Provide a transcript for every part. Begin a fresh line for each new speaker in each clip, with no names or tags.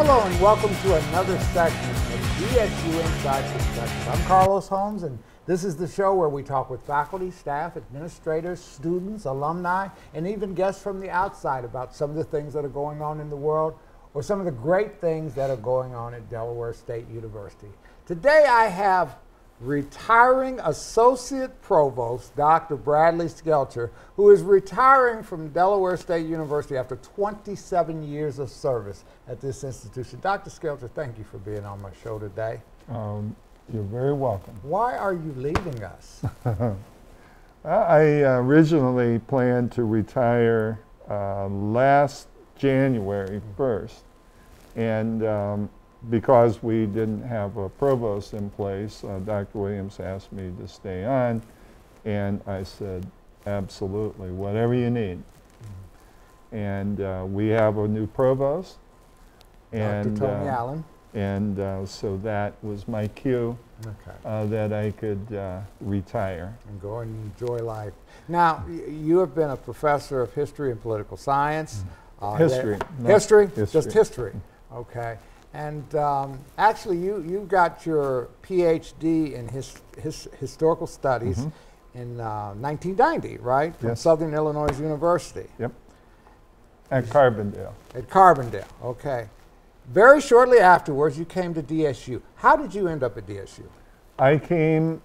Hello and welcome to another segment of DSU Inside Perspective. I'm Carlos Holmes, and this is the show where we talk with faculty, staff, administrators, students, alumni, and even guests from the outside about some of the things that are going on in the world or some of the great things that are going on at Delaware State University. Today I have retiring Associate Provost, Dr. Bradley Skelcher, who is retiring from Delaware State University after 27 years of service at this institution. Dr. Skelcher, thank you for being on my show today.
You're very welcome.
Why are you leaving us?
I originally planned to retire last January 1st, and because we didn't have a provost in place, Dr. Williams asked me to stay on, and I said, absolutely, whatever you need. And we have a new provost. And,
Dr. Tony Allen.
And so that was my cue that I could retire.
And go and enjoy life. Now, you have been a professor of history and political science.
History.
History? Just history. Okay. And actually, you got your PhD in historical studies in 1990, right? From
Yes.
Southern Illinois University.
Yep. At Carbondale.
At Carbondale, okay. Very shortly afterwards, you came to DSU. How did you end up at DSU?
I came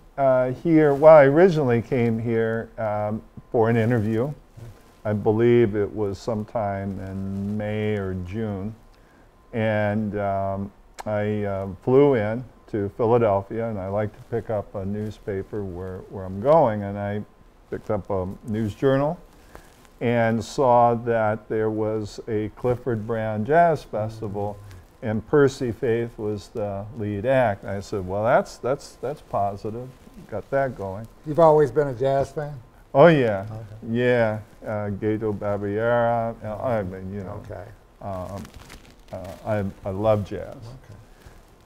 here, well, I originally came here for an interview. I believe it was sometime in May or June. And I flew in to Philadelphia, and I like to pick up a newspaper where I'm going, and I picked up a news journal and saw that there was a Clifford Brown Jazz Festival, and Percy Faith was the lead act. I said, well, that's positive. Got that going.
You've always been a jazz fan?
Oh yeah, yeah. Gato Barbiera. I mean, you know.
Okay.
I love jazz,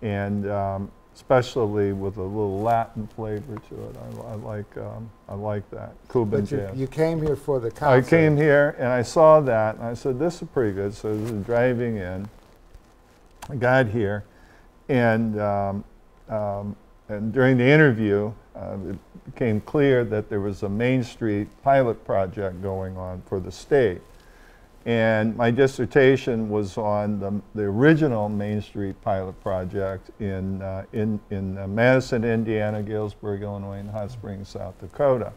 and especially with a little Latin flavor to it. I like that Cuban jazz.
You came here for the concert.
I came here and I saw that, and I said, "This is pretty good." So I was driving in. I got here, and during the interview, it became clear that there was a Main Street pilot project going on for the state. And my dissertation was on the original Main Street pilot project in Madison, Indiana, Galesburg, Illinois, and Hot Springs, South Dakota.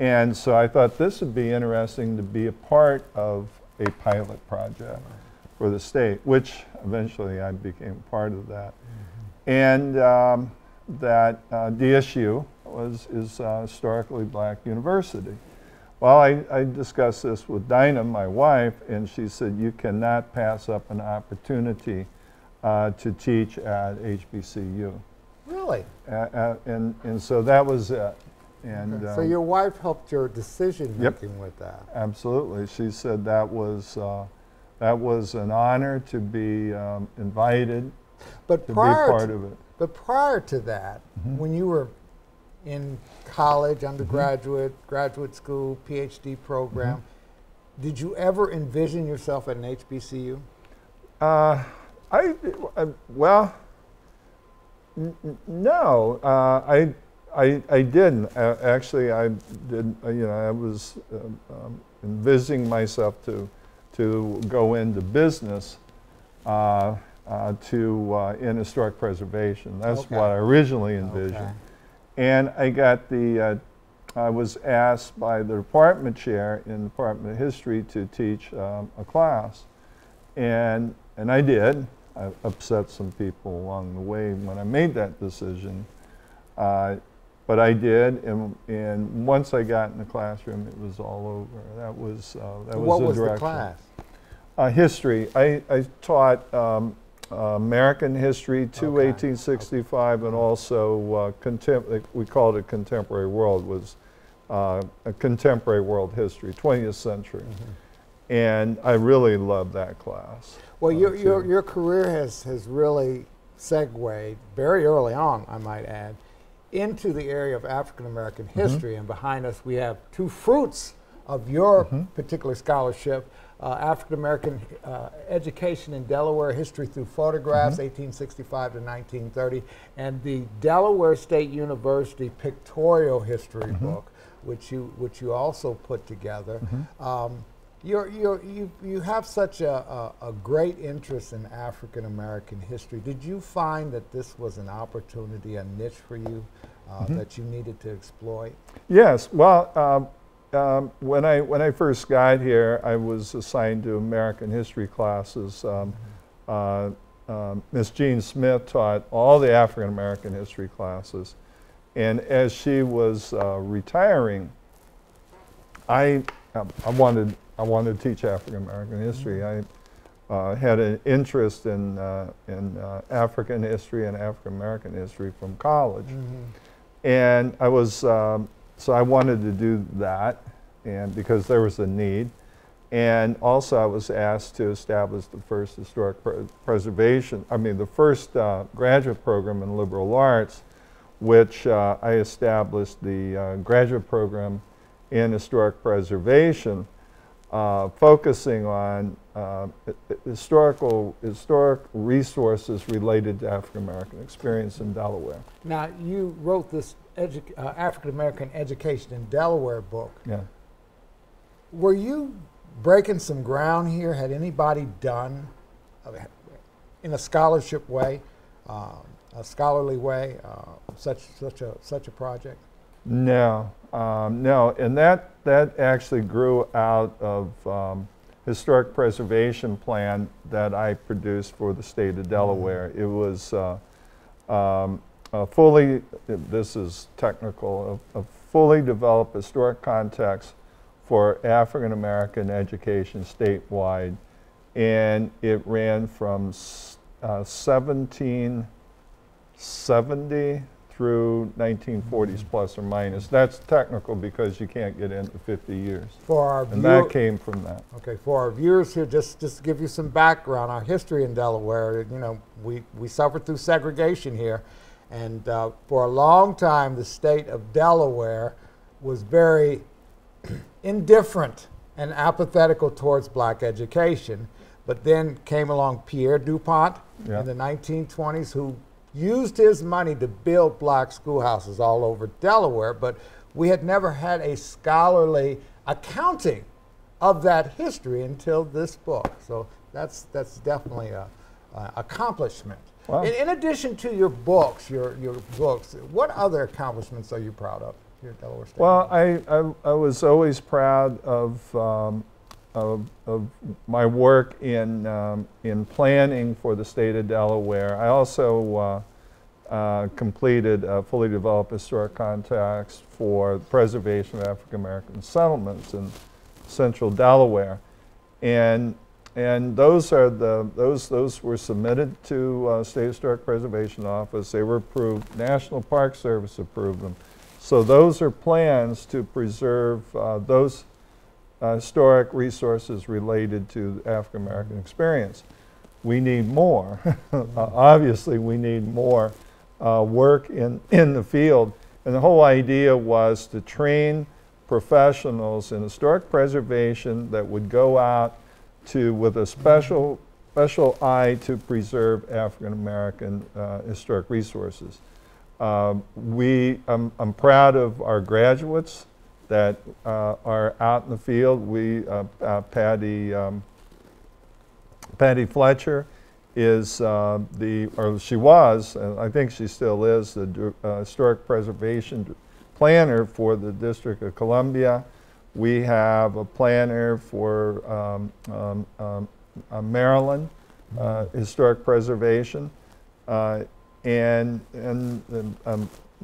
And so I thought this would be interesting to be a part of a pilot project for the state, which eventually I became part of that. And that DSU is a historically black university. Well, I discussed this with Dinah, my wife, and she said, you cannot pass up an opportunity to teach at HBCU.
Really?
And so that was it. And
so your wife helped your decision making with that?
Absolutely. She said that was an honor to be invited to be part of it.
But prior to that, when you were in college, undergraduate, graduate school, PhD program, did you ever envision yourself at an HBCU?
Well, no, I didn't. Actually, I did. I was envisioning myself to go into business in historic preservation. That's what I originally envisioned. And I got I was asked by the department chair in the Department of History to teach a class. And I did. I upset some people along the way when I made that decision. But I did, and once I got in the classroom, it was all over. That was the direction. What was the class? History. I taught American history to 1865, and also we called it contemporary world, was a contemporary world history, 20th century. And I really loved that class.
Well, your career has really segued very early on, I might add, into the area of African American history. And behind us we have two fruits of your particular scholarship. African-American Education in Delaware, History Through Photographs, 1865 to 1930, and the Delaware State University Pictorial History book, which you also put together. You have such a great interest in African American history. Did you find that this was an opportunity, a niche for you that you needed to exploit? Yes.
Well, when I first got here, I was assigned to American history classes. Miss Jean Smith taught all the African American history classes, and as she was retiring, I wanted to teach African American history. I had an interest in African history and African American history from college, and I was so I wanted to do that, and because there was a need, and also I was asked to establish the first historic preservation. I mean, the first graduate program in liberal arts, which I established the graduate program in historic preservation, focusing on historic resources related to African American experience in Delaware.
Now, you wrote this African American Education in Delaware book.
Yeah.
Were you breaking some ground here? Had anybody done, in a scholarship way, a scholarly way, such a project?
No, no, and that actually grew out of historic preservation plan that I produced for the state of Delaware. It was fully, this is technical, a fully developed historic context for African American education statewide, and it ran from 1770 through 1940s plus or minus. That's technical because you can't get into 50 years.
For our
and that came from that.
Okay, for our viewers here, just to give you some background, our history in Delaware, you know, we suffered through segregation here, and for a long time the state of Delaware was very indifferent and apathetical towards black education. But then came along Pierre DuPont in the 1920s, who used his money to build black schoolhouses all over Delaware, but we had never had a scholarly accounting of that history until this book. So that's definitely a accomplishment. Wow. In addition to your books, what other accomplishments are you proud of here at Delaware State?
Well, I was always proud of my work in planning for the state of Delaware. I also completed a fully developed historic context for preservation of African American settlements in central Delaware, and those were submitted to State Historic Preservation Office. They were approved. National Park Service approved them. So those are plans to preserve those historic resources related to the African American experience. We need more. Obviously, we need more work in the field. And the whole idea was to train professionals in historic preservation that would go out with a special eye to preserve African American historic resources. I'm proud of our graduates that are out in the field. Patty Fletcher is she was, and I think she still is, the historic preservation planner for the District of Columbia. We have a planner for Maryland historic preservation, and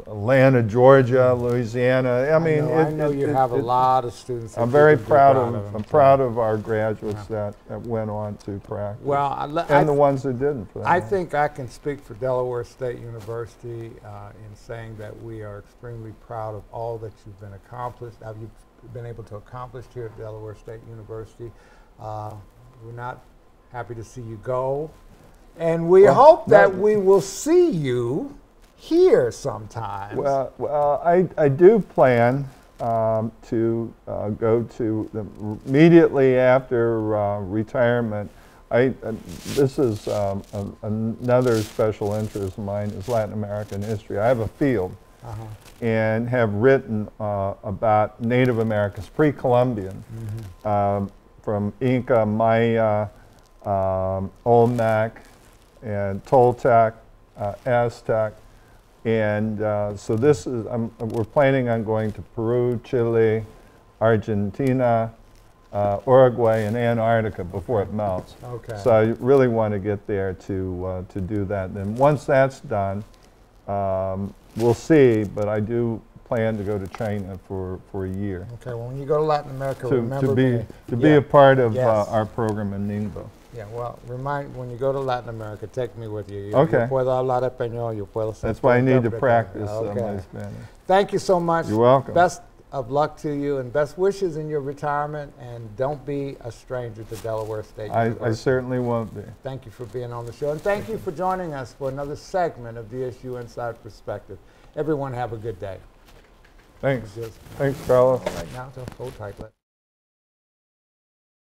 Atlanta, Georgia, Louisiana. I mean,
I know you have a lot of students.
I'm very proud of. I'm proud of our graduates that went on to practice.
Well,
and the ones that didn't. For that
I think I can speak for Delaware State University in saying that we are extremely proud of all that you've been able to accomplish here at Delaware State University. We're not happy to see you go, and we hope that we will see you here sometime.
Well, I do plan to go to immediately after retirement. This is another special interest of mine is Latin American history. I have a field and have written about Native Americans, pre-Columbian, from Inca, Maya, Olmec, and Toltec, Aztec. And so this is, we're planning on going to Peru, Chile, Argentina, Uruguay, and Antarctica before it melts.
Okay.
So I really want to get there to do that. And once that's done, we'll see, but I do plan to go to China for a year.
Okay, well, when you go to Latin America, remember
to be a part of our program in Ningbo.
Yeah, well, when you go to Latin America, take me with you.
Okay.
Yo puedo hablar español, yo puedo
That's why I need to practice my Spanish.
Thank you so much.
You're welcome.
Best of luck to you and best wishes in your retirement, and don't be a stranger to Delaware State University.
I certainly won't be.
Thank you for being on the show, and thank you for joining us for another segment of DSU Inside Perspective. Everyone have a good day.
Thanks. Thanks, Carlos.
Right now, so hold tight.